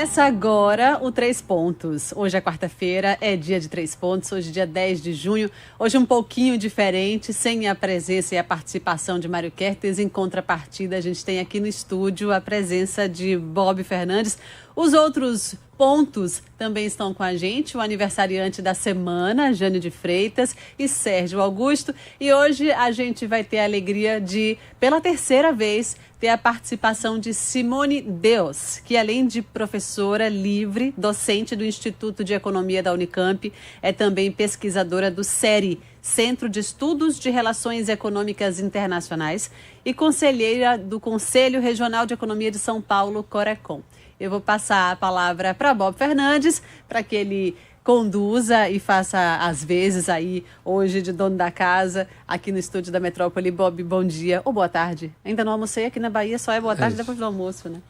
Começa agora o Três Pontos. Hoje é quarta-feira, é dia de Três Pontos, hoje é dia 10 de junho. Hoje um pouquinho diferente, sem a presença e a participação de Mário Kertes. Em contrapartida, a gente tem aqui no estúdio a presença de Bob Fernandes. Os outros pontos também estão com a gente, o aniversariante da semana, Jânio de Freitas e Sérgio Augusto. E hoje a gente vai ter a alegria de, pela terceira vez, ter a participação de Simone Deos, que além de professora livre, docente do Instituto de Economia da Unicamp, é também pesquisadora do CERI, Centro de Estudos de Relações Econômicas Internacionais, e conselheira do Conselho Regional de Economia de São Paulo, Corecon. Eu vou passar a palavra para Bob Fernandes, para que ele conduza e faça as vezes aí hoje de dono da casa aqui no estúdio da Metrópole. Bob, bom dia ou boa tarde. Ainda não almocei aqui na Bahia, só é boa tarde depois do almoço, né?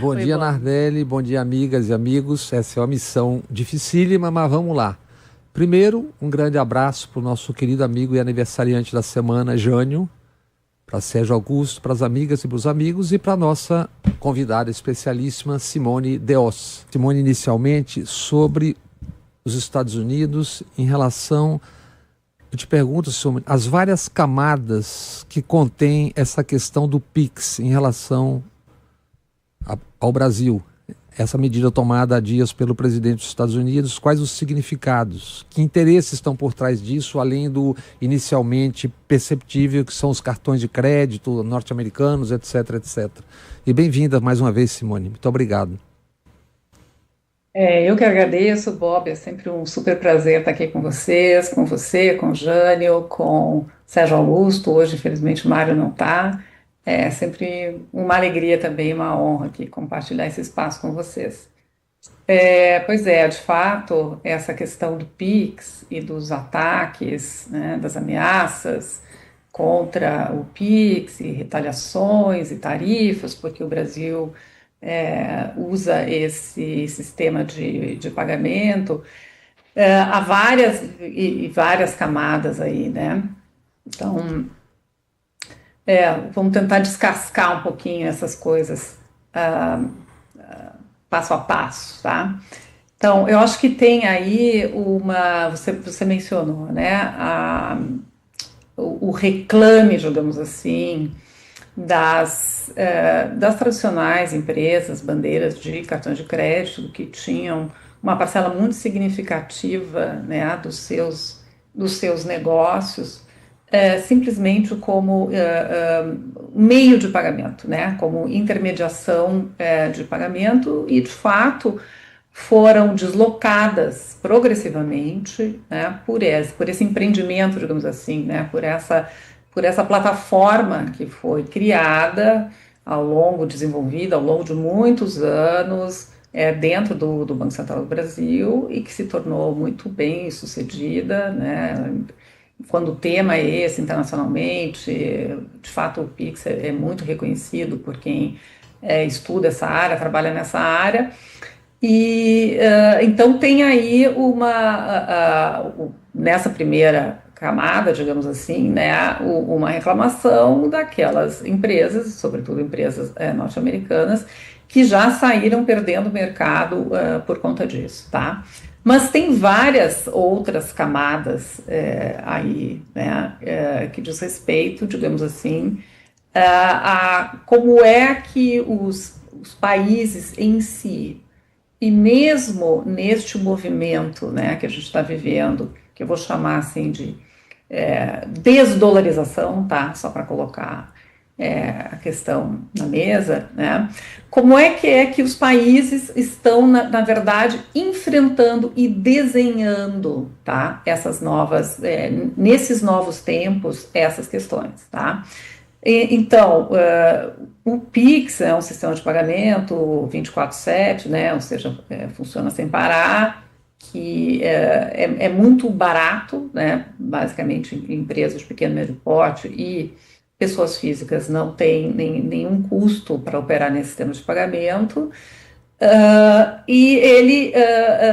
Bom dia, Bob. Nardelli, bom dia, amigas e amigos. Essa é uma missão dificílima, mas vamos lá. Primeiro, um grande abraço para o nosso querido amigo e aniversariante da semana, Jânio, para Sérgio Augusto, para as amigas e para os amigos e para a nossa convidada especialíssima, Simone Deos. Simone, inicialmente, sobre os Estados Unidos em relação, eu te pergunto sobre as várias camadas que contém essa questão do PIX em relação ao Brasil. Essa medida tomada há dias pelo presidente dos Estados Unidos, quais os significados? Que interesses estão por trás disso, além do inicialmente perceptível que são os cartões de crédito norte-americanos, etc, etc. E bem-vinda mais uma vez, Simone. Muito obrigado. Eu que agradeço, Bob. É sempre um super prazer estar aqui com vocês, com você, com o Jânio, com Sérgio Augusto. Hoje, infelizmente, o Mário não está. É sempre uma alegria também, uma honra aqui compartilhar esse espaço com vocês. Pois é, de fato, essa questão do PIX e dos ataques, né, das ameaças contra o PIX e retaliações e tarifas, porque o Brasil usa esse sistema de pagamento, há várias camadas aí, né? Então, vamos tentar descascar um pouquinho essas coisas passo a passo, tá? Então, eu acho que tem aí você mencionou, né, o reclame, digamos assim, das tradicionais empresas, bandeiras de cartão de crédito, que tinham uma parcela muito significativa, né, dos seus negócios, simplesmente como meio de pagamento, né, como intermediação de pagamento, e de fato foram deslocadas progressivamente, né, por esse empreendimento, digamos assim, né, por essa plataforma que foi criada desenvolvida ao longo de muitos anos, dentro do Banco Central do Brasil, e que se tornou muito bem sucedida, né? Quando o tema é esse internacionalmente, de fato o PIX é muito reconhecido por quem estuda essa área, trabalha nessa área, e então tem aí nessa primeira camada, digamos assim, né, uma reclamação daquelas empresas, sobretudo empresas norte-americanas, que já saíram perdendo mercado por conta disso, tá? Mas tem várias outras camadas aí, né, que diz respeito, digamos assim, a como é que os países em si, e mesmo neste movimento, né, que a gente está vivendo, que eu vou chamar assim de desdolarização, tá? Só para colocar a questão na mesa, né? Como é que os países estão, na verdade, enfrentando e desenhando, tá? Nesses novos tempos, essas questões, tá? Então, o PIX é um sistema de pagamento 24/7, né? Ou seja, funciona sem parar, que é muito barato, né? Basicamente, empresas de pequeno e médio porte e pessoas físicas não têm nenhum custo para operar nesse sistema de pagamento,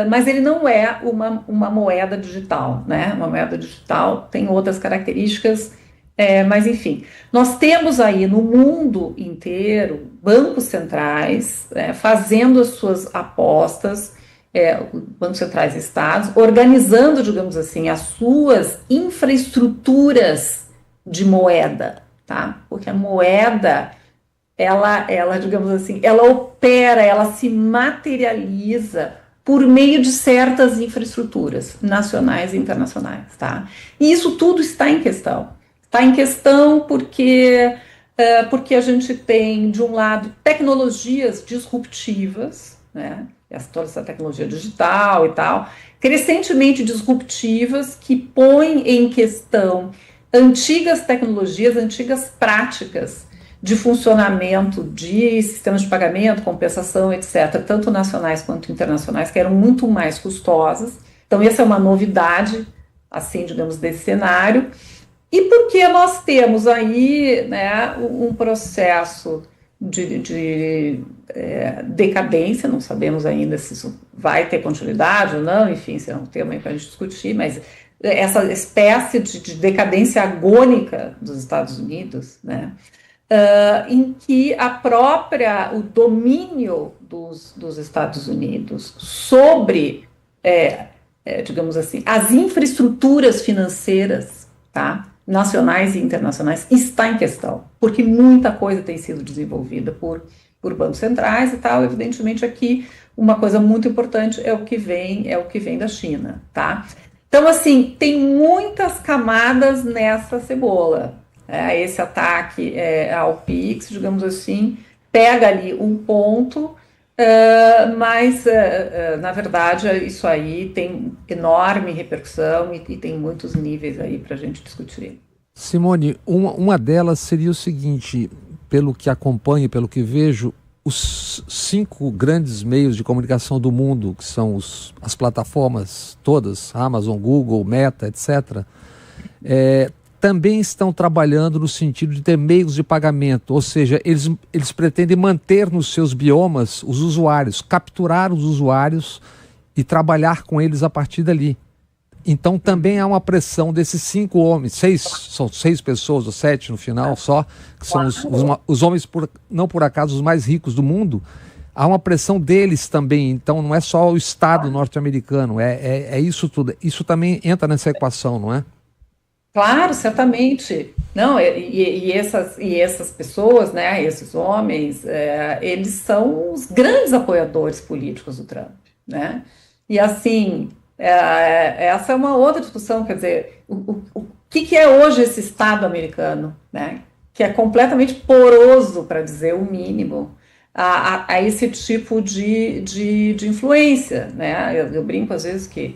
mas ele não é uma moeda digital, né? Uma moeda digital tem outras características Mas, enfim, nós temos aí no mundo inteiro bancos centrais fazendo as suas apostas, bancos centrais e estados, organizando, digamos assim, as suas infraestruturas de moeda, tá? Porque a moeda, ela, digamos assim, ela opera, ela se materializa por meio de certas infraestruturas nacionais e internacionais, tá? E isso tudo está em questão. Está em questão porque a gente tem, de um lado, tecnologias disruptivas, né? Toda essa tecnologia digital e tal, crescentemente disruptivas, que põem em questão antigas tecnologias, antigas práticas de funcionamento de sistemas de pagamento, compensação, etc., tanto nacionais quanto internacionais, que eram muito mais custosas. Então, essa é uma novidade, assim, digamos, desse cenário. E porque nós temos aí, né, um processo de decadência, não sabemos ainda se isso vai ter continuidade ou não, enfim, isso é um tema para a gente discutir, mas essa espécie de decadência agônica dos Estados Unidos, né, em que o domínio dos Estados Unidos sobre, digamos assim, as infraestruturas financeiras, tá, nacionais e internacionais, está em questão, porque muita coisa tem sido desenvolvida por bancos centrais e tal. Evidentemente, aqui uma coisa muito importante é o que vem da China, tá? Então, assim, tem muitas camadas nessa cebola. Esse ataque ao PIX, digamos assim, pega ali um ponto, mas, na verdade, isso aí tem enorme repercussão e tem muitos níveis aí para a gente discutir. Simone, uma delas seria o seguinte: pelo que acompanho, pelo que vejo, os 5 grandes meios de comunicação do mundo, que são as plataformas todas, Amazon, Google, Meta, etc., também estão trabalhando no sentido de ter meios de pagamento, ou seja, eles pretendem manter nos seus biomas os usuários, capturar os usuários e trabalhar com eles a partir dali. Então também há uma pressão desses 5 homens, são 6 pessoas, ou 7 no final só, que são os homens, não por acaso, os mais ricos do mundo. Há uma pressão deles também, então não é só o Estado norte-americano, é isso tudo. Isso também entra nessa equação, não é? Claro, certamente. Não, e essas pessoas, né, esses homens, eles são os grandes apoiadores políticos do Trump, né? E assim, essa é uma outra discussão, quer dizer, o que é hoje esse Estado americano, né? Que é completamente poroso, para dizer o mínimo, a esse tipo de influência, né? Eu brinco às vezes que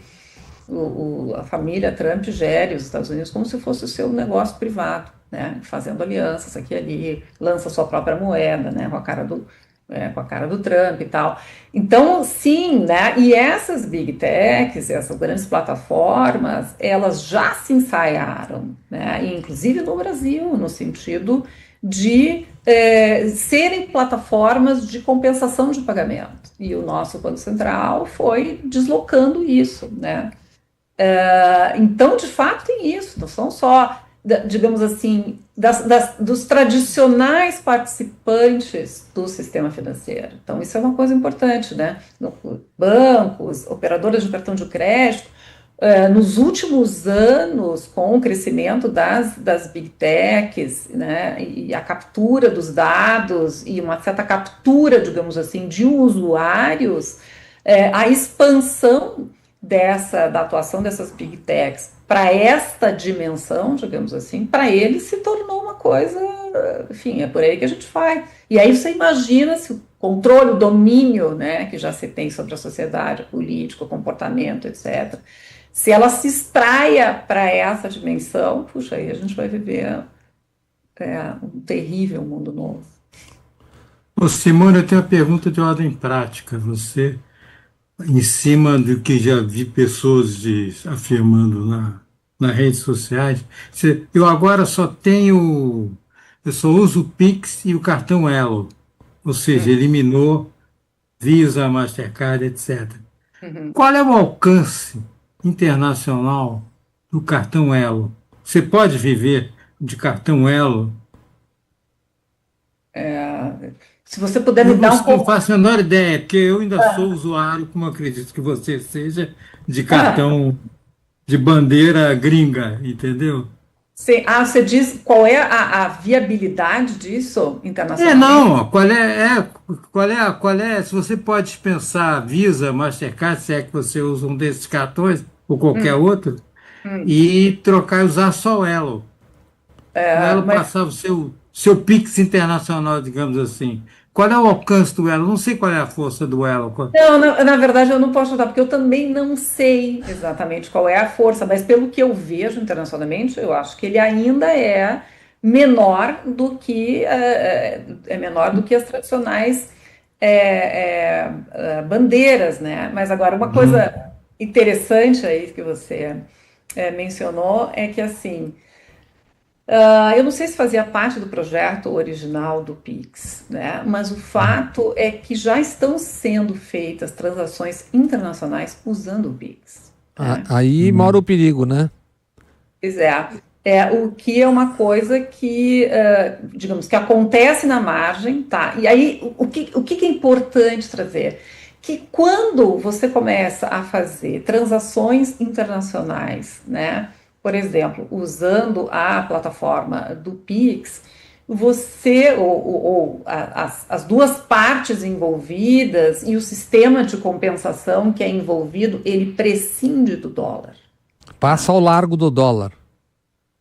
a família Trump gere os Estados Unidos como se fosse o seu negócio privado, né? Fazendo alianças aqui e ali, lança sua própria moeda, né? Com a cara do Trump e tal. Então, sim, né? E essas big techs, essas grandes plataformas, elas já se ensaiaram, né? Inclusive no Brasil, no sentido de serem plataformas de compensação de pagamento. E o nosso Banco Central foi deslocando isso, né? Então, de fato, tem isso, não são só, digamos assim, dos tradicionais participantes do sistema financeiro. Então, isso é uma coisa importante, né? Bancos, operadoras de cartão de crédito, nos últimos anos, com o crescimento das big techs, né, e a captura dos dados e uma certa captura, digamos assim, de usuários, a expansão da atuação dessas big techs para esta dimensão, digamos assim, para eles se tornou uma coisa, enfim, é por aí que a gente vai. E aí você imagina se o controle, o domínio, né, que já se tem sobre a sociedade, a política, o comportamento, etc., se ela se extraia para essa dimensão, puxa, aí a gente vai viver um terrível mundo novo. Ô, Simone, eu tenho uma pergunta de ordem prática. Você, em cima do que já vi pessoas afirmando nas redes sociais, eu agora eu só uso o Pix e o cartão Elo, ou seja, eliminou Visa, Mastercard, etc. Uhum. Qual é o alcance internacional do cartão Elo? Você pode viver de cartão Elo? Se você puder me Eu dar um não pouco. faço a menor ideia, porque eu ainda sou usuário, como acredito que você seja, de cartão de bandeira gringa, entendeu? Você diz qual é a viabilidade disso internacionalmente? Não, qual é, se você pode dispensar Visa, Mastercard, se é que você usa um desses cartões, ou qualquer outro, e trocar e usar só o Elo. O Elo Mas passar o seu Pix internacional, digamos assim. Qual é o alcance do Elo? Não sei qual é a força do Elo. não, na verdade eu não posso ajudar, porque eu também não sei exatamente qual é a força, mas pelo que eu vejo internacionalmente, eu acho que ele ainda é menor do que menor do que as tradicionais bandeiras, né? Mas agora uma coisa interessante aí que você mencionou é que assim. Eu não sei se fazia parte do projeto original do Pix, né? Mas o fato é que já estão sendo feitas transações internacionais usando o Pix. Né? Aí mora o perigo, né? Pois o que é uma coisa que, digamos, que acontece na margem, tá? E aí, o que é importante trazer? Que quando você começa a fazer transações internacionais, né? Por exemplo, usando a plataforma do Pix, você as duas partes envolvidas e o sistema de compensação que é envolvido, ele prescinde do dólar. Passa ao largo do dólar.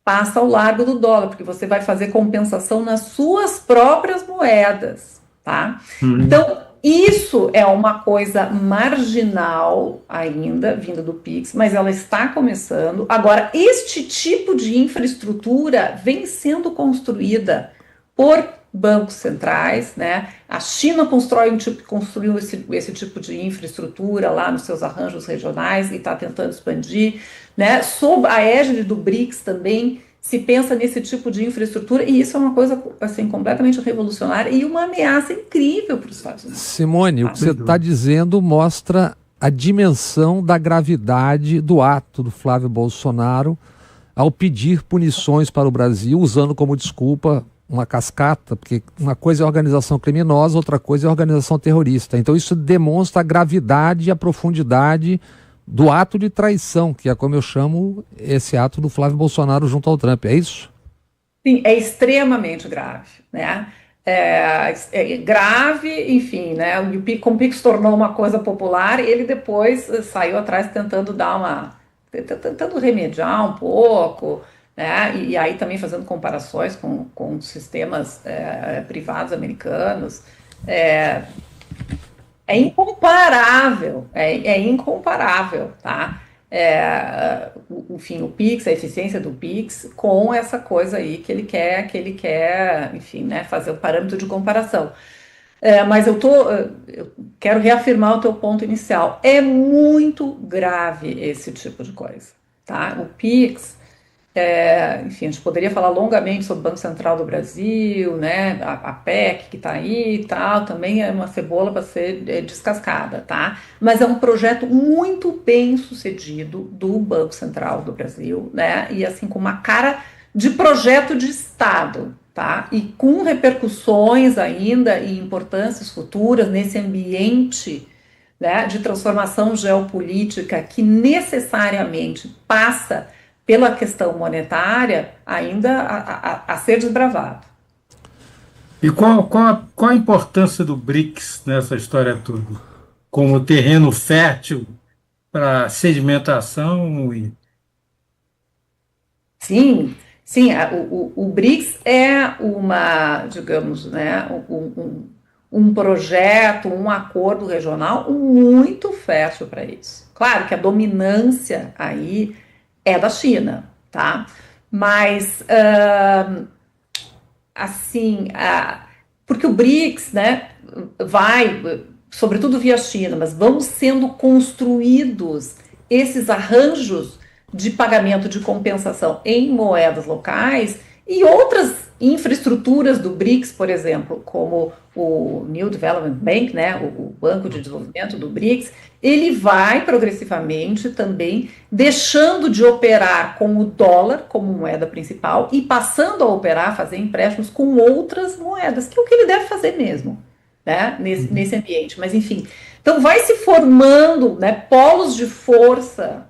Passa ao largo do dólar, porque você vai fazer compensação nas suas próprias moedas, tá? Então, isso é uma coisa marginal ainda, vinda do Pix, mas ela está começando. Agora, este tipo de infraestrutura vem sendo construída por bancos centrais, né? A China construiu esse tipo de infraestrutura lá nos seus arranjos regionais e está tentando expandir, né? Sob a égide do BRICS também se pensa nesse tipo de infraestrutura, e isso é uma coisa assim, completamente revolucionária e uma ameaça incrível para os Estados Unidos. Simone, o que você está dizendo mostra a dimensão da gravidade do ato do Flávio Bolsonaro ao pedir punições para o Brasil, usando como desculpa uma cascata, porque uma coisa é organização criminosa, outra coisa é organização terrorista. Então isso demonstra a gravidade e a profundidade do ato de traição, que é como eu chamo esse ato do Flávio Bolsonaro junto ao Trump, é isso? Sim, é extremamente grave, né? É grave, enfim, né? Como o Pix se tornou uma coisa popular, ele depois saiu atrás tentando tentando remediar um pouco, né? E aí também fazendo comparações com sistemas privados americanos. É incomparável, incomparável, tá? Enfim, o Pix, a eficiência do Pix com essa coisa aí que ele quer, enfim, né, fazer o parâmetro de comparação. Mas eu quero reafirmar o teu ponto inicial. É muito grave esse tipo de coisa, tá? O Pix, enfim, a gente poderia falar longamente sobre o Banco Central do Brasil, né, a PEC que está aí e tal, também é uma cebola para ser descascada, tá? Mas é um projeto muito bem sucedido do Banco Central do Brasil, né, e assim com uma cara de projeto de Estado, tá? E com repercussões ainda e importâncias futuras nesse ambiente, né, de transformação geopolítica que necessariamente passa pela questão monetária, ainda a ser desbravado. E qual a importância do BRICS nessa história toda? Como terreno fértil para sedimentação? Sim, o BRICS é uma, digamos, né, um projeto, um acordo regional muito fértil para isso. Claro que a dominância aí é da China, tá? Mas, porque o BRICS, né, vai, sobretudo via China, mas vão sendo construídos esses arranjos de pagamento de compensação em moedas locais, e outras infraestruturas do BRICS, por exemplo, como o New Development Bank, né, o Banco de Desenvolvimento do BRICS, ele vai progressivamente também deixando de operar com o dólar como moeda principal e passando a operar, fazer empréstimos com outras moedas, que é o que ele deve fazer mesmo, né, nesse ambiente. Mas, enfim, então vai se formando, né, polos de força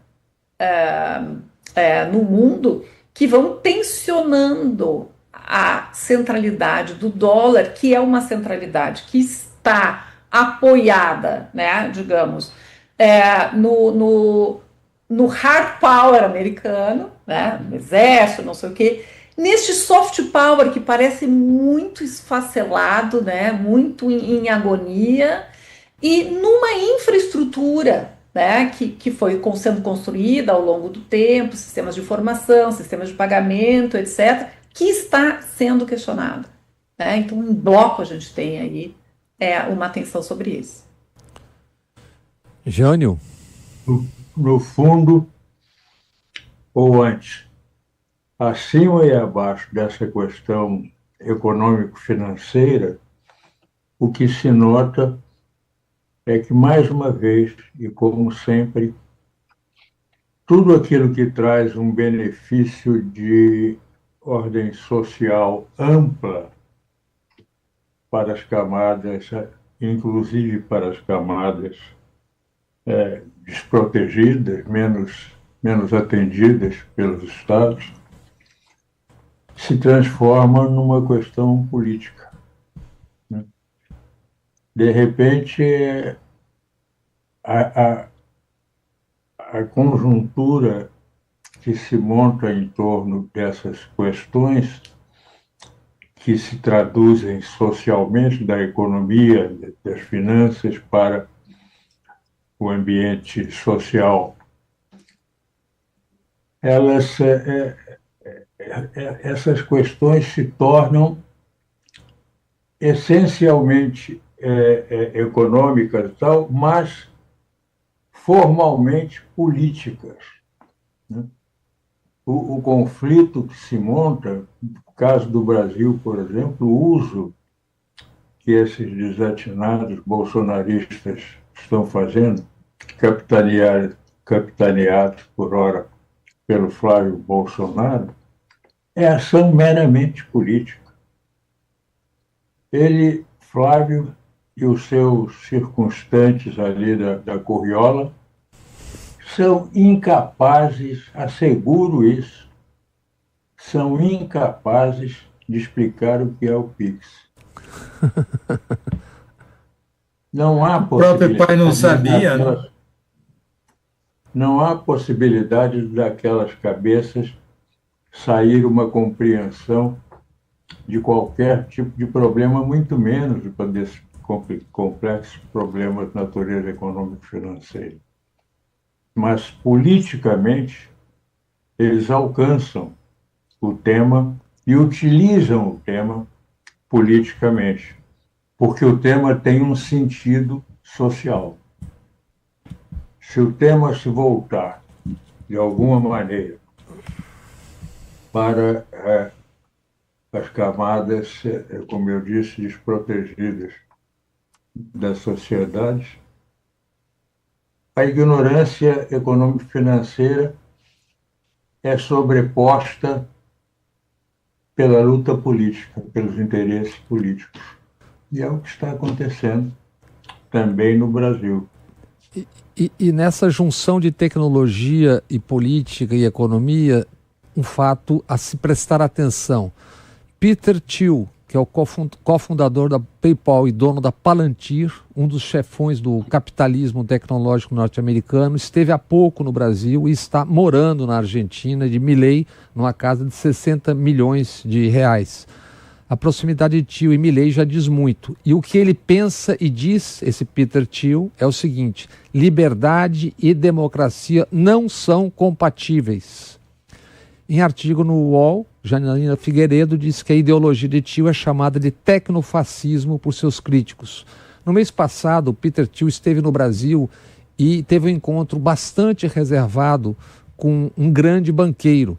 no mundo que vão tensionando a centralidade do dólar, que é uma centralidade que está apoiada, né, digamos, no hard power americano, né, no exército, não sei o quê, neste soft power que parece muito esfacelado, né, muito em agonia, e numa infraestrutura, né, que foi sendo construída ao longo do tempo, sistemas de informação, sistemas de pagamento, etc., que está sendo questionada, né? Então, em bloco, a gente tem aí uma atenção sobre isso. Jânio? No fundo, ou antes, acima e abaixo dessa questão econômico-financeira, o que se nota é que, mais uma vez, e como sempre, tudo aquilo que traz um benefício de ordem social ampla para as camadas, inclusive para as camadas desprotegidas, menos atendidas pelos Estados, se transforma numa questão política. De repente, a conjuntura que se monta em torno dessas questões, que se traduzem socialmente da economia, das finanças para o ambiente social, essas questões se tornam essencialmente econômicas, tal, mas formalmente políticas, né? O conflito que se monta, no caso do Brasil, por exemplo, o uso que esses desatinados bolsonaristas estão fazendo, capitaneados por ora pelo Flávio Bolsonaro, é ação meramente política. Ele, Flávio, e os seus circunstantes ali da Corriola são incapazes, asseguro isso, são incapazes de explicar o que é o PIX. Não há possibilidade. O próprio pai não sabia, né? Não há possibilidade daquelas cabeças sair uma compreensão de qualquer tipo de problema, muito menos desse complexo problema de natureza econômico-financeira. Mas, politicamente, eles alcançam o tema e utilizam o tema politicamente, porque o tema tem um sentido social. Se o tema se voltar, de alguma maneira, para as camadas, como eu disse, desprotegidas da sociedade, a ignorância econômico-financeira é sobreposta pela luta política, pelos interesses políticos. E é o que está acontecendo também no Brasil. E nessa junção de tecnologia e política e economia, um fato a se prestar atenção. Peter Thiel, que é o cofundador da PayPal e dono da Palantir, um dos chefões do capitalismo tecnológico norte-americano, esteve há pouco no Brasil e está morando na Argentina, de Milei, numa casa de 60 milhões de reais. A proximidade de Thiel e Milei já diz muito. E o que ele pensa e diz, esse Peter Thiel, é o seguinte: liberdade e democracia não são compatíveis. Em artigo no UOL, Janaína Figueiredo diz que a ideologia de Thiel é chamada de tecnofascismo por seus críticos. No mês passado, Peter Thiel esteve no Brasil e teve um encontro bastante reservado com um grande banqueiro.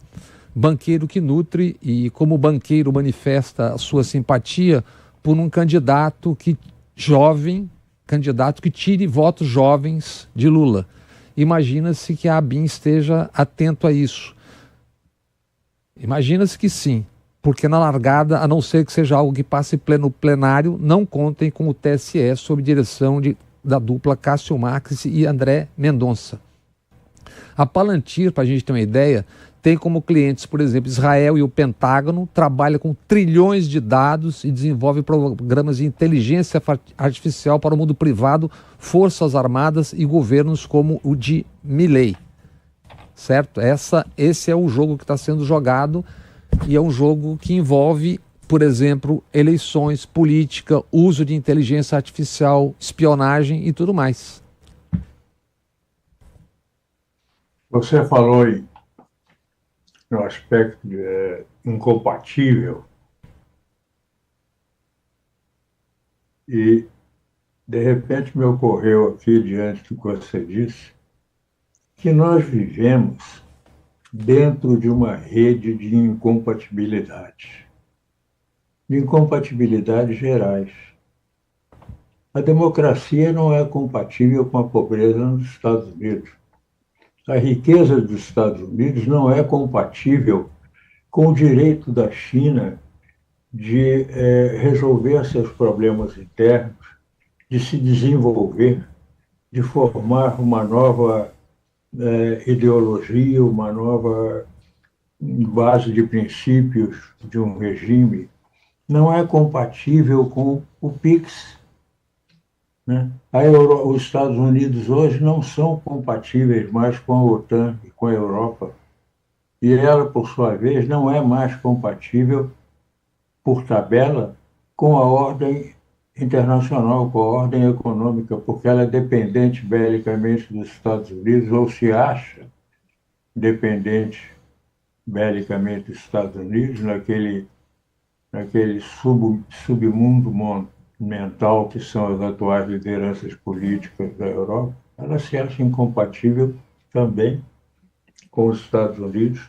banqueiro que nutre e como banqueiro manifesta a sua simpatia por um candidato que tire votos jovens de Lula. Imagina-se que a ABIN esteja atento a isso. Imagina-se que sim, porque na largada, a não ser que seja algo que passe pleno plenário, não contem com o TSE sob direção da dupla Cássio Marques e André Mendonça. A Palantir, para a gente ter uma ideia, tem como clientes, por exemplo, Israel e o Pentágono, trabalha com trilhões de dados e desenvolve programas de inteligência artificial para o mundo privado, forças armadas e governos como o de Milei. Certo? Esse é o jogo que está sendo jogado e é um jogo que envolve, por exemplo, eleições, política, uso de inteligência artificial, espionagem e tudo mais. Você falou no aspecto incompatível e, de repente, me ocorreu aqui, diante do que você disse, que nós vivemos dentro de uma rede de incompatibilidades gerais. A democracia não é compatível com a pobreza nos Estados Unidos. A riqueza dos Estados Unidos não é compatível com o direito da China de resolver seus problemas internos, de se desenvolver, de formar uma nova ideologia, uma nova base de princípios de um regime. Não é compatível com o PIX. Né? Os Estados Unidos hoje não são compatíveis mais com a OTAN e com a Europa. E ela, por sua vez, não é mais compatível, por tabela, com a ordem internacional, com a ordem econômica, porque ela é dependente belicamente dos Estados Unidos, ou se acha dependente belicamente dos Estados Unidos, naquele submundo mental que são as atuais lideranças políticas da Europa. Ela se acha incompatível também com os Estados Unidos,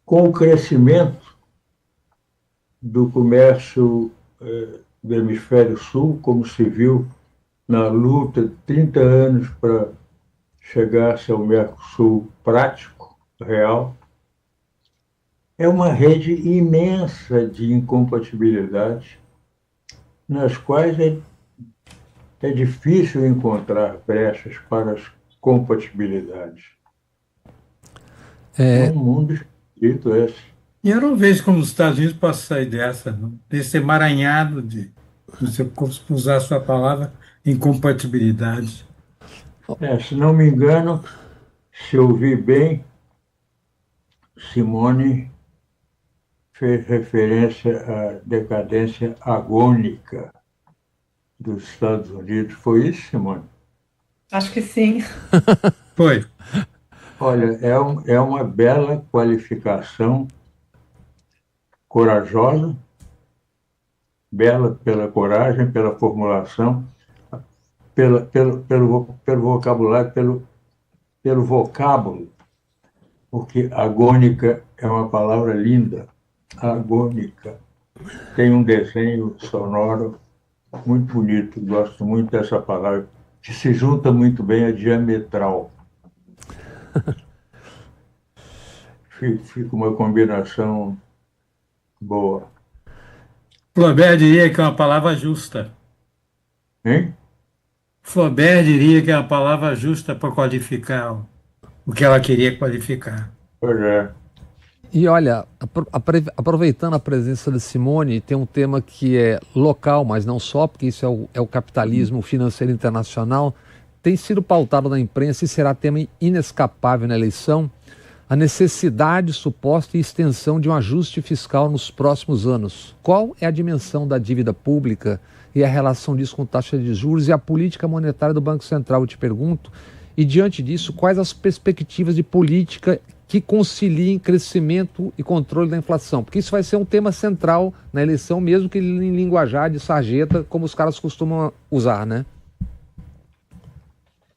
com o crescimento do comércio do Hemisfério Sul, como se viu na luta de 30 anos para chegar-se ao Mercosul prático, real. É uma rede imensa de incompatibilidades, nas quais é difícil encontrar brechas para as compatibilidades. É um mundo esquisito esse. E eu não vejo como os Estados Unidos possam sair dessa, não. Desse emaranhado de, você usar a sua palavra, incompatibilidade. Se não me engano, se ouvi bem, Simone fez referência à decadência agônica dos Estados Unidos. Foi isso, Simone? Acho que sim. Foi. Olha, é uma bela qualificação, corajosa, bela pela coragem, pela formulação, pelo vocabulário, pelo vocábulo, porque agônica é uma palavra linda, agônica. Tem um desenho sonoro muito bonito, gosto muito dessa palavra, que se junta muito bem a diametral. Fica uma combinação boa. Flaubert diria que é uma palavra justa. Hein? Flaubert diria que é uma palavra justa para qualificar o que ela queria qualificar. Pois é. E olha, aproveitando a presença da Simone, tem um tema que é local, mas não só, porque isso é o capitalismo financeiro internacional, tem sido pautado na imprensa e será tema inescapável na eleição, a necessidade suposta e extensão de um ajuste fiscal nos próximos anos. Qual é a dimensão da dívida pública e a relação disso com taxa de juros e a política monetária do Banco Central, eu te pergunto, e diante disso, quais as perspectivas de política que conciliem crescimento e controle da inflação? Porque isso vai ser um tema central na eleição, mesmo que em linguajar de sarjeta, como os caras costumam usar, né?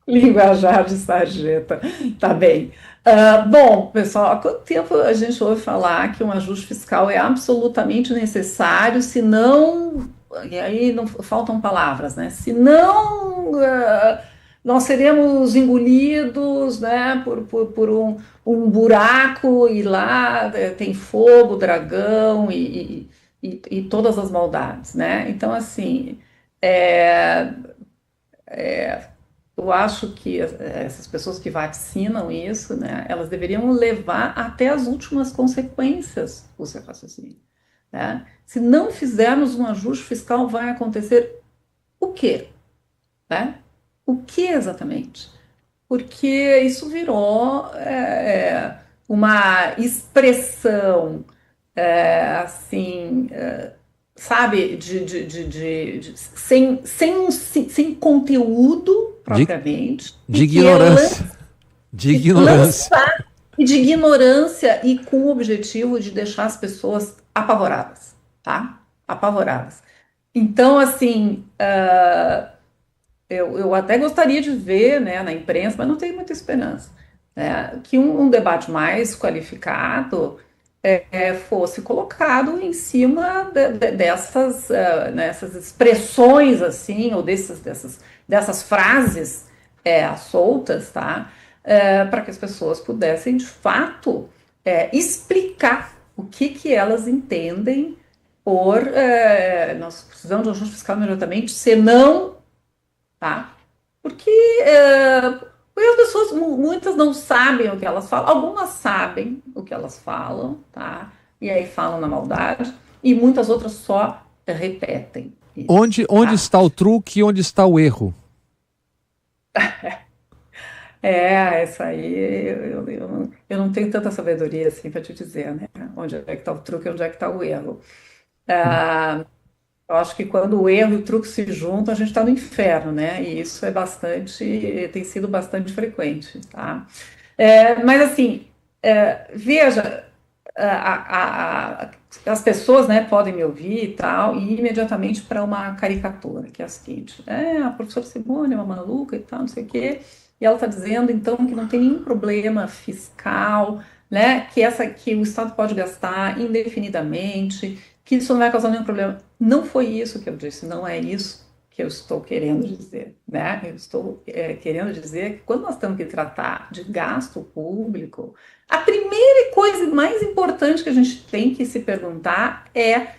Linguajar de sarjeta, tá bem. Bom, pessoal, há quanto tempo a gente ouve falar que um ajuste fiscal é absolutamente necessário, se não, e aí não faltam palavras, né? Se não, nós seremos engolidos, né, por um buraco e lá tem fogo, dragão e todas as maldades, né? Então, assim, é, eu acho que essas pessoas que vacinam isso, né, elas deveriam levar até as últimas consequências o seu raciocínio, né? Se não fizermos um ajuste fiscal, vai acontecer o quê? Né? O que exatamente? Porque isso virou uma expressão assim, sabe, sem conteúdo propriamente, de ignorância. De ignorância. E de ignorância e com o objetivo de deixar as pessoas apavoradas, tá? Apavoradas. Então, assim, eu até gostaria de ver, né, na imprensa, mas não tenho muita esperança, né, que um debate mais qualificado fosse colocado em cima dessas expressões, assim, ou dessas frases soltas, tá? Para que as pessoas pudessem, de fato, explicar o que elas entendem por nós precisamos de um ajuste fiscal imediatamente, senão, tá? Porque as pessoas, muitas não sabem o que elas falam, algumas sabem o que elas falam, tá? E aí falam na maldade, e muitas outras só repetem isso, onde tá? está o truque e onde está o erro? Isso aí eu não tenho tanta sabedoria assim para te dizer, né? Onde é que está o truque e onde é que está o erro. Eu acho que quando o erro e o truque se juntam, a gente está no inferno, né? E isso tem sido bastante frequente, tá? Mas assim, veja, as pessoas, né, podem me ouvir e tal, e ir imediatamente para uma caricatura, que é a seguinte: a professora Simone é uma maluca e tal, não sei o quê, e ela está dizendo, então, que não tem nenhum problema fiscal, né, que o Estado pode gastar indefinidamente, que isso não vai causar nenhum problema. Não foi isso que eu disse, não é isso que eu estou querendo dizer, né? Eu estou querendo dizer que quando nós temos que tratar de gasto público, a primeira coisa mais importante que a gente tem que se perguntar é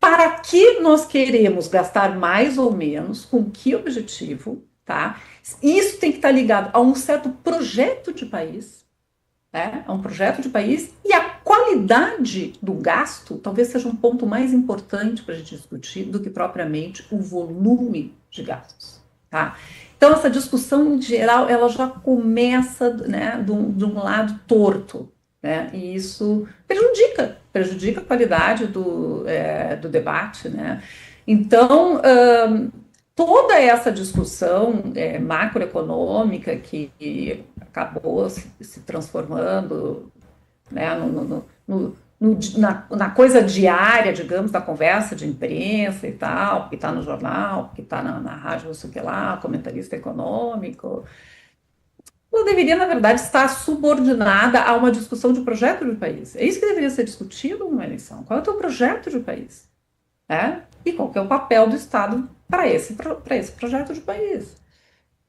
para que nós queremos gastar mais ou menos, com que objetivo, tá? Isso tem que estar ligado a um certo projeto de país, né? A um projeto de país, e a qualidade do gasto talvez seja um ponto mais importante para a gente discutir do que propriamente o volume de gastos, tá? Então, essa discussão, em geral, ela já começa, né, de um lado torto, né? E isso prejudica a qualidade do debate, né? Então, toda essa discussão macroeconômica que acabou se transformando, né, na coisa diária, digamos, da conversa de imprensa e tal, porque está no jornal, porque está na rádio, não sei o que lá, comentarista econômico, ela deveria, na verdade, estar subordinada a uma discussão de projeto de país. É isso que deveria ser discutido numa eleição. Qual é o teu projeto de país? E qual que é o papel do Estado para esse projeto de país?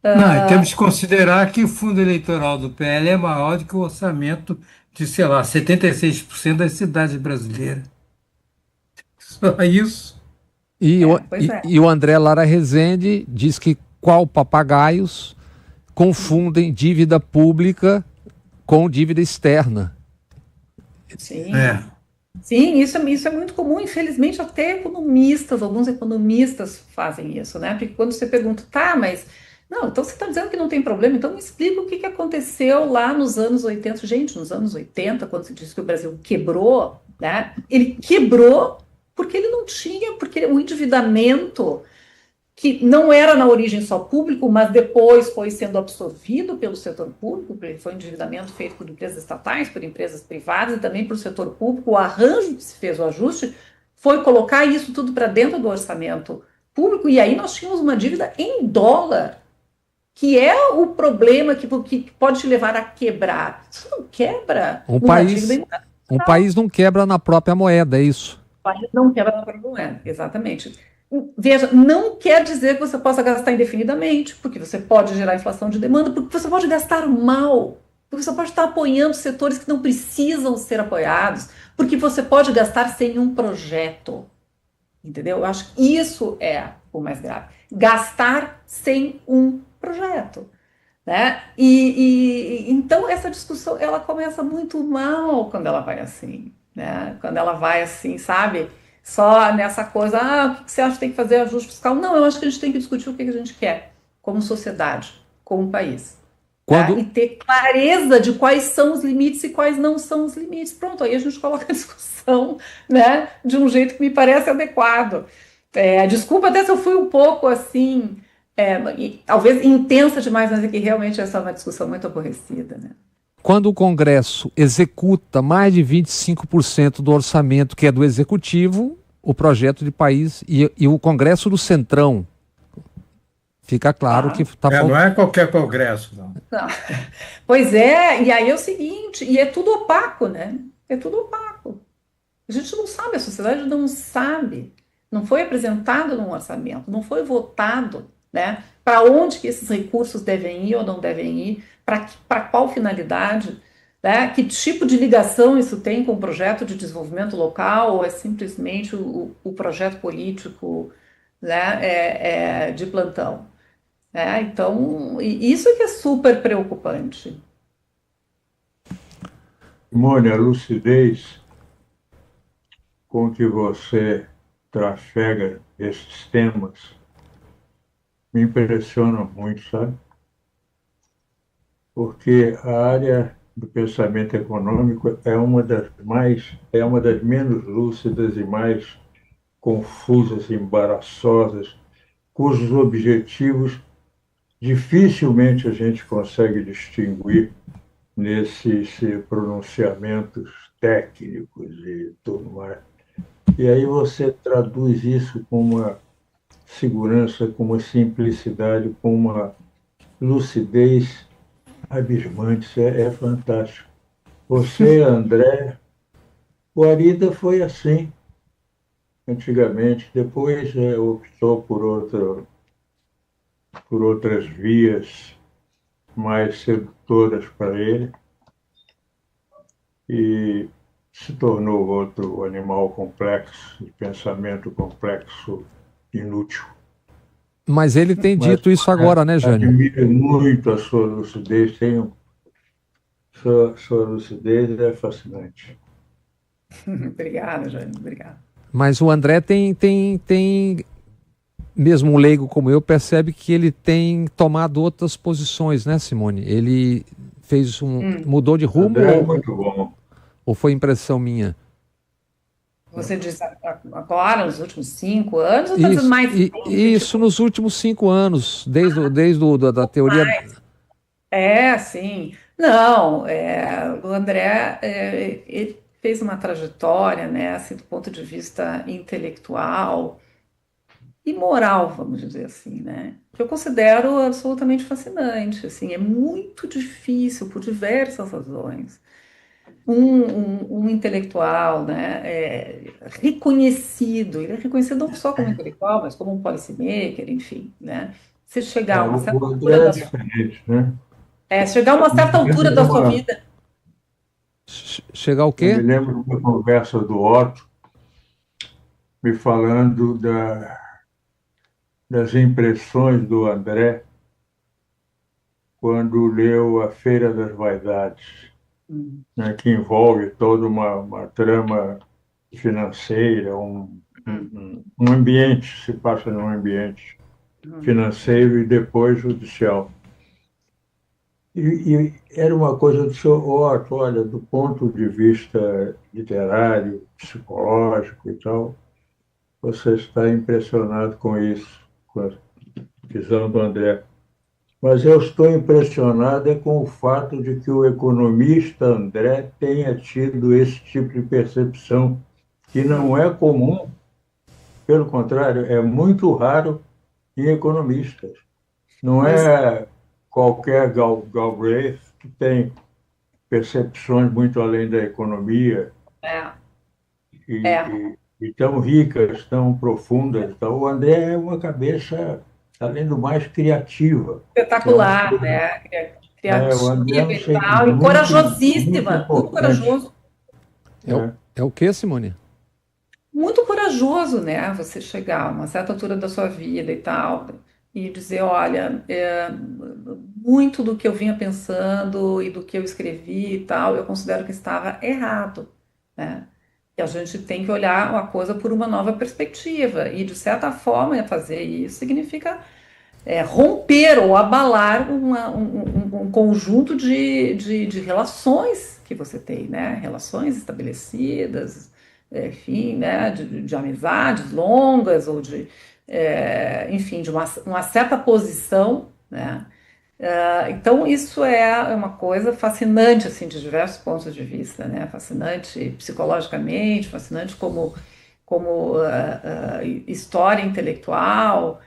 Não, temos que considerar que o fundo eleitoral do PL é maior do que o orçamento de, sei lá, 76% das cidades brasileiras. Só isso. E o André Lara Rezende diz que qual papagaios confundem dívida pública com dívida externa. Sim. Sim, isso é muito comum, infelizmente até alguns economistas fazem isso, né? Porque quando você pergunta, tá, mas não, então você está dizendo que não tem problema, então me explica o que aconteceu lá nos anos 80. Gente, nos anos 80, quando se diz que o Brasil quebrou, né? Ele quebrou porque ele não tinha, porque o endividamento, que não era na origem só público, mas depois foi sendo absorvido pelo setor público, porque foi um endividamento feito por empresas estatais, por empresas privadas e também por setor público. O arranjo que se fez, o ajuste, foi colocar isso tudo para dentro do orçamento público, e aí nós tínhamos uma dívida em dólar, que é o problema que pode te levar a quebrar. Isso não quebra Um numa dívida um internacional. país não quebra na própria moeda, é isso. O país não quebra na própria moeda, exatamente. Veja, não quer dizer que você possa gastar indefinidamente, porque você pode gerar inflação de demanda, porque você pode gastar mal, porque você pode estar apoiando setores que não precisam ser apoiados, porque você pode gastar sem um projeto. Entendeu? Eu acho que isso é o mais grave. Gastar sem um projeto. Né? Então essa discussão ela começa muito mal quando ela vai assim, né? Quando ela vai assim, sabe? Só nessa coisa, o que você acha que tem que fazer ajuste fiscal? Não, eu acho que a gente tem que discutir o que a gente quer como sociedade, como país. Tá? E Quando, ter clareza de quais são os limites e quais não são os limites. Pronto, aí a gente coloca a discussão, né, de um jeito que me parece adequado. Desculpa até se eu fui um pouco assim, talvez intensa demais, mas é que realmente essa é uma discussão muito aborrecida, né? quando o Congresso executa mais de 25% do orçamento que é do Executivo, o projeto de país e o Congresso do Centrão, fica claro que está Não é qualquer congresso, não. Não. Pois é, e aí é o seguinte, e é tudo opaco, né? É tudo opaco. A gente não sabe, a sociedade não sabe. Não foi apresentado num orçamento, não foi votado, né? Para onde que esses recursos devem ir ou não devem ir, para qual finalidade, né? Que tipo de ligação isso tem com o projeto de desenvolvimento local ou é simplesmente o projeto político, né? De plantão. Então, isso que é super preocupante. Mônica, a lucidez com que você trafega esses temas me impressiona muito, sabe? Porque a área do pensamento econômico é uma das menos lúcidas e mais confusas, embaraçosas, cujos objetivos dificilmente a gente consegue distinguir nesses pronunciamentos técnicos e tudo mais. E aí você traduz isso com uma segurança, com uma simplicidade, com uma lucidez abismante. Isso é fantástico. Você, André, o Arida foi assim antigamente, depois optou por outras vias mais sedutoras para ele e se tornou outro animal complexo, de pensamento complexo, inútil. Mas ele tem Mas dito isso agora, né, Jânio? admiro muito a sua lucidez, sua lucidez é fascinante. Obrigada, Jânio, obrigada. Mas o André tem, mesmo um leigo como eu, percebe que ele tem tomado outras posições, né, Simone? Ele fez mudou de rumo André é muito bom. ou foi impressão minha? Você diz agora, nos últimos 5 anos, ou está dizendo mais tempo? Isso nos últimos 5 anos, da teoria. Sim. Não, o André, ele fez uma trajetória, né, assim, do ponto de vista intelectual e moral, vamos dizer assim, né, que eu considero absolutamente fascinante, assim, é muito difícil, por diversas razões, um intelectual, né, reconhecido, ele é reconhecido não só como intelectual, mas como um policymaker, enfim, né, se chegar a uma certa O altura André é da diferente, né? chegar a uma certa altura da sua vida. Chegar o Eu quê? me lembro de uma conversa do Otto me falando das impressões do André quando leu A Feira das Vaidades, né, que envolve toda uma trama financeira, um ambiente, se passa num ambiente financeiro e depois judicial. E era uma coisa do senhor Otto, olha, do ponto de vista literário, psicológico e tal, você está impressionado com isso, com a visão do André. Mas eu estou impressionado com o fato de que o economista André tenha tido esse tipo de percepção, que não é comum, pelo contrário, é muito raro em economistas. Não é qualquer Galbraith que tem percepções muito além da economia É, é, e tão ricas, tão profundas. Então, o André é uma cabeça, além do mais, criativa. Que é uma espetacular, coisa, né? o André é Criativa um e ser tal, e muito corajosíssima, muito importante. corajoso. É. É o que, Simone? Muito corajoso, né? Você chegar a uma certa altura da sua vida e tal, e dizer, olha, muito do que eu vinha pensando e do que eu escrevi e tal, eu considero que estava errado, né? E a gente tem que olhar uma coisa por uma nova perspectiva. E, de certa forma, fazer isso significa romper ou abalar um conjunto de relações que você tem, né? Relações estabelecidas, enfim, né? De amizades longas ou enfim, de uma certa posição, né? Então, isso é uma coisa fascinante, assim, de diversos pontos de vista, né? Fascinante psicologicamente, fascinante como história intelectual,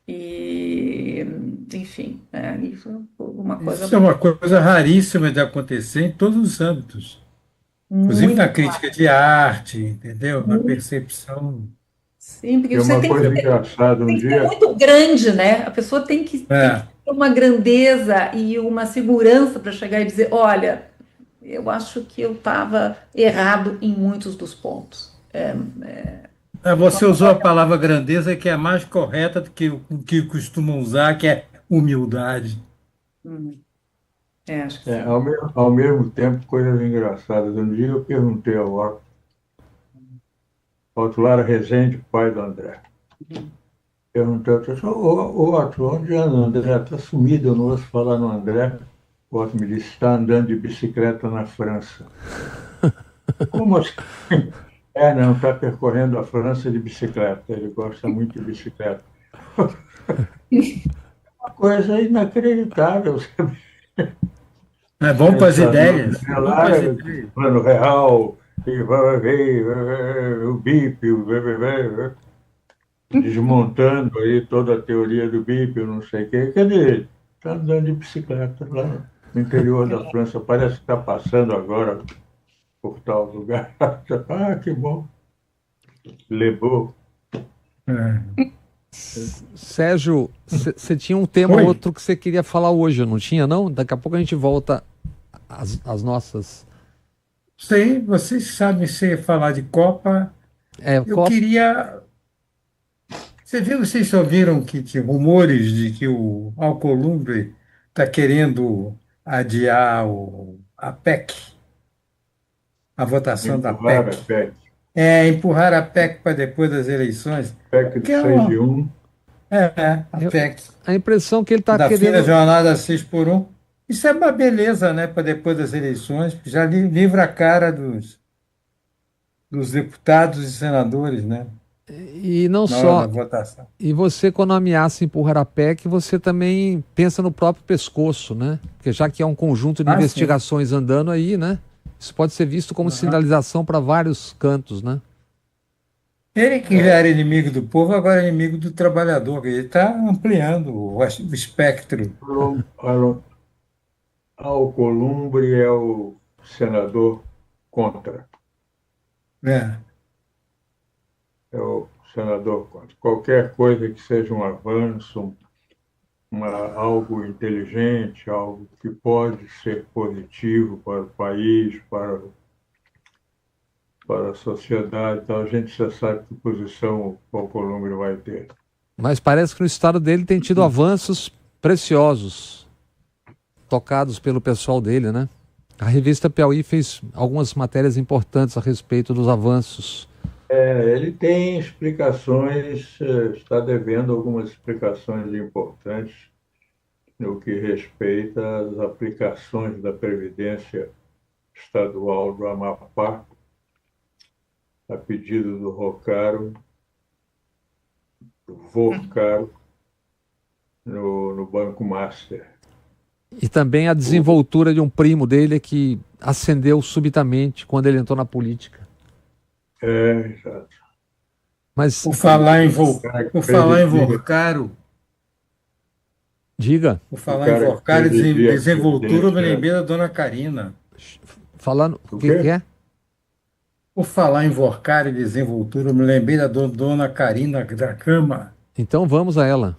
e, enfim, isso é uma Isso é coisa uma coisa raríssima de acontecer em todos os âmbitos, inclusive muito na crítica de arte, entendeu? Na muito percepção. sim, porque E você uma tem que coisa engraçada, um ser dia, muito grande, né? A pessoa tem que É, ter uma grandeza e uma segurança para chegar e dizer, olha, eu acho que eu estava errado em muitos dos pontos. Você usou a palavra grandeza, que é a mais correta do que o que costumam usar, que é humildade. Hum, acho que sim. ao mesmo tempo, coisas engraçadas. Um dia eu perguntei ao Otto Lara Rezende, pai do André, perguntei ao Otto, Otto, onde anda o André? Está sumido, eu não ouço falar no André. O Otto me disse, está andando de bicicleta na França. Como assim? Não, está percorrendo a França de bicicleta. Ele gosta muito de bicicleta. Uma coisa inacreditável, sabe? É bom para as Pensando, ideias. É bom para lá, as ideias. plano real, e vai ver o BIP, desmontando aí toda a teoria do BIP, eu não sei o quê. Quer dizer, está andando de bicicleta lá no interior da França, parece que está passando agora por tal lugar. Ah, que bom. Levou. É. Sérgio, você tinha um tema ou Oi. outro que você queria falar hoje, não tinha, não? Daqui a pouco a gente volta às nossas. Sei, vocês sabem se falar de Copa. Eu Copa. queria. Vocês ouviram que tinha rumores de que o Alcolumbre está querendo adiar a PEC, a votação da Empurrar a PEC. PEC. Empurrar a PEC para depois das eleições, PEC do que é 6 de 1. a PEC A impressão que ele está da fim da querendo. jornada 6x1. Isso é uma beleza, né, para depois das eleições, porque já livra a cara dos deputados e senadores, né, E não na hora da só. votação. E você, quando ameaça empurrar a PEC, você também pensa no próprio pescoço, né? Porque já que é um conjunto de Sim. investigações andando aí, né? Isso pode ser visto como sinalização para vários cantos, né? Ele que já era inimigo do povo, agora é inimigo do trabalhador. Ele está ampliando o espectro. Alcolumbre é o senador contra. É. É o senador contra. Qualquer coisa que seja um avanço, algo inteligente, algo que pode ser positivo para o país, para a sociedade, então a gente já sabe que posição o Alcolumbre vai ter. Mas parece que no estado dele tem tido avanços preciosos, tocados pelo pessoal dele, né? A revista Piauí fez algumas matérias importantes a respeito dos avanços. Ele tem explicações, está devendo algumas explicações importantes no que respeita às aplicações da Previdência Estadual do Amapá, a pedido do Vocaro, no Banco Master. E também a desenvoltura de um primo dele que ascendeu subitamente quando ele entrou na política. Exato. Mas Por falar em Vocaro, Diga. Por O falar em cara que enforcar e presidia a desenvoltura, eu me presidência. lembrei da dona Karina. Falando. O O que quê? é? Por falar em enforcar e desenvoltura, eu me lembrei da dona Karina da Cama. Então vamos a ela.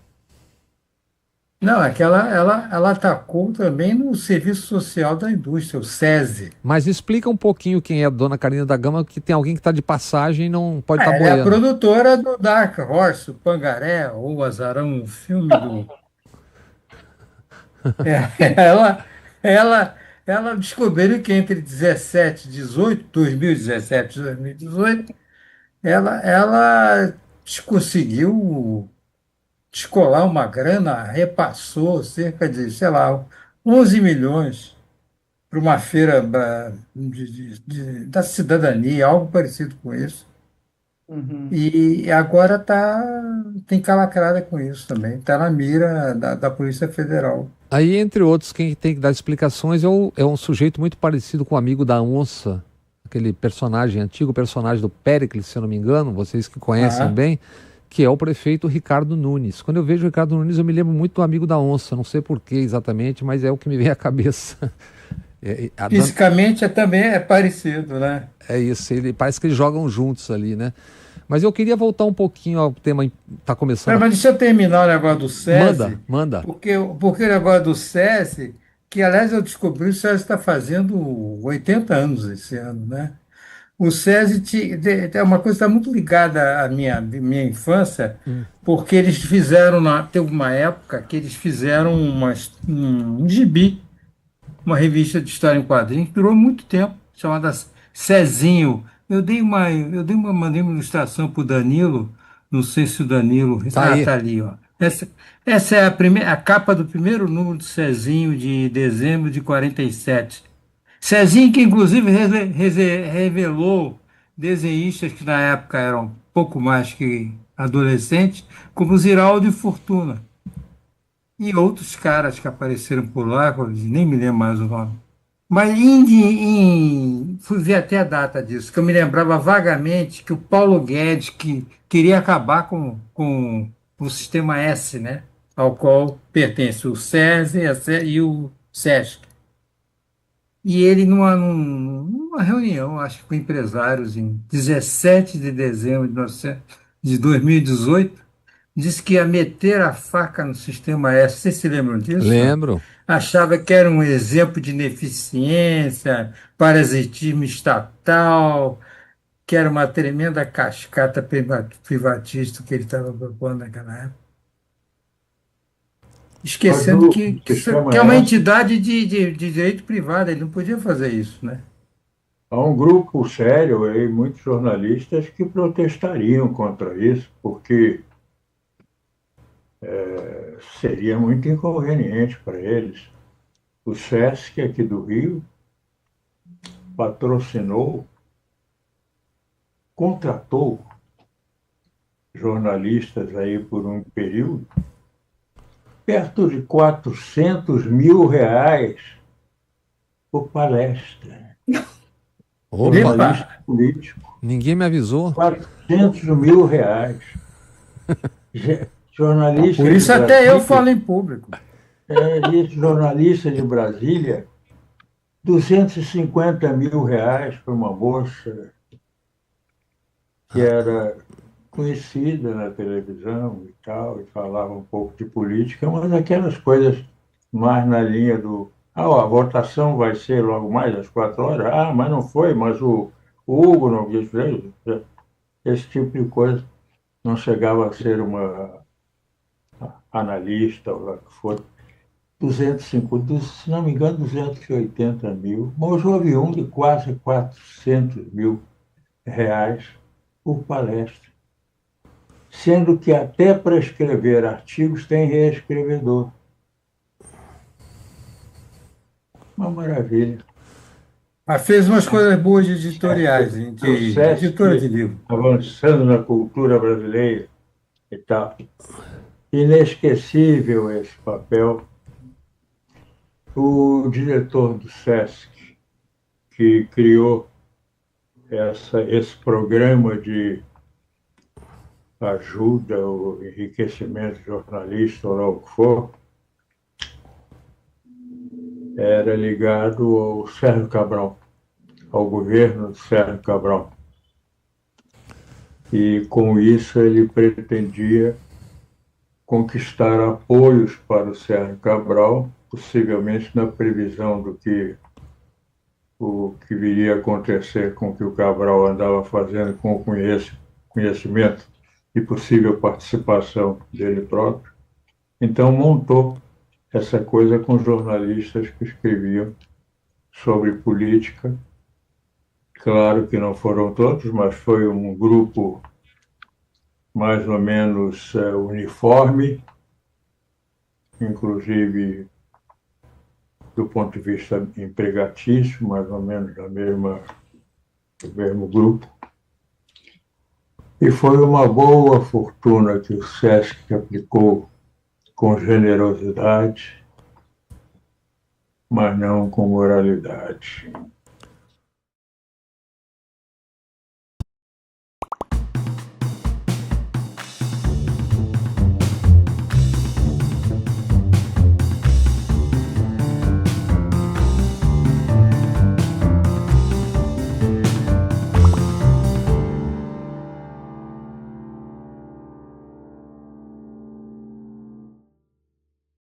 Não, é que ela atacou também no Serviço Social da Indústria, o SESI. Mas explica um pouquinho quem é a dona Carina da Gama, que tem alguém que está de passagem e não pode estar Ela é a boiando. produtora do Dark Horse, o Pangaré, ou o Azarão, o filme do. É, ela, ela descobriu que entre 17 e 18, 2017 e 2018, ela conseguiu descolar uma grana, repassou cerca de, sei lá, 11 milhões para uma feira da cidadania, algo parecido com isso. Uhum. E agora tem calacrada com isso também, está na mira da Polícia Federal. Aí, entre outros, quem tem que dar explicações é um sujeito muito parecido com o amigo da onça, aquele personagem, antigo personagem do Péricles, se eu não me engano, vocês que conhecem Ah, bem, que é o prefeito Ricardo Nunes. Quando eu vejo o Ricardo Nunes, eu me lembro muito do amigo da onça, não sei por que exatamente, mas é o que me vem à cabeça. fisicamente também é parecido, né? É isso, parece que eles jogam juntos ali, né? Mas eu queria voltar um pouquinho ao tema, tá começando Mas deixa eu terminar o negócio do Manda, SESI, manda. porque o negócio do SESI, que aliás eu descobri, o SESI está fazendo 80 anos esse ano, né? O SESI é uma coisa que está muito ligada à minha infância, Hum. porque eles fizeram, teve uma época que eles fizeram um gibi, uma revista de história em quadrinhos, que durou muito tempo, chamada Cezinho. Mandei uma ilustração para o Danilo, não sei se o Danilo. Tá Ah, aí. tá ali, ó. Essa é a capa do primeiro número do Cezinho de dezembro de 47. Cezinho, que inclusive revelou desenhistas que na época eram pouco mais que adolescentes, como Ziraldo e Fortuna. E outros caras que apareceram por lá, que eu nem me lembro mais o nome. Mas fui ver até a data disso, que eu me lembrava vagamente que o Paulo Guedes que queria acabar com o sistema S, né? Ao qual pertence o SESI e o SESC. E ele, numa reunião, acho que com empresários, em 17 de dezembro de 2018, disse que ia meter a faca no sistema S. Vocês se lembram disso? Não? Lembro. Achava que era um exemplo de ineficiência, parasitismo estatal, que era uma tremenda cascata privatista que ele estava propondo naquela época. Mas Esquecendo o que sistema é uma S, entidade de direito privado, ele não podia fazer isso, né? há um grupo sério aí, muitos jornalistas que protestariam contra isso, porque seria muito inconveniente para eles. O SESC aqui do Rio patrocinou, contratou jornalistas aí por um período, perto de R$ 400 mil por palestra. Opa, Epa! Jornalista político, ninguém me avisou. R$ 400 mil. Por Jornalista de isso até eu Brasília, falo em público. esse jornalista de Brasília, R$ 250 mil para uma moça que era conhecida na televisão e tal, e falava um pouco de política, mas aquelas coisas mais na linha do. Ah, ó, a votação vai ser logo mais às 4 horas. Ah, mas não foi, mas o Hugo não quis ver. Esse tipo de coisa não chegava a ser uma analista ou lá que for. 250, se não me engano, 280 mil. Mas hoje houve um de quase R$ 400 mil por palestra. Sendo que até para escrever artigos tem reescrevedor. Uma maravilha. Mas fez umas coisas boas de editoriais, hein, O de editora de SESC livro. avançando na cultura brasileira e tal. Inesquecível esse papel. O diretor do SESC, que criou esse programa de ajuda ao enriquecimento jornalista, ou lá o que for, era ligado ao Sérgio Cabral, ao governo de Sérgio Cabral. E com isso ele pretendia conquistar apoios para o Sérgio Cabral, possivelmente na previsão do que o que viria a acontecer com o que o Cabral andava fazendo com o conhecimento e possível participação dele próprio. Então montou essa coisa com jornalistas que escreviam sobre política. Claro que não foram todos, mas foi um grupo mais ou menos uniforme, inclusive do ponto de vista empregatício, mais ou menos do mesmo grupo. E foi uma boa fortuna que o SESC aplicou com generosidade, mas não com moralidade.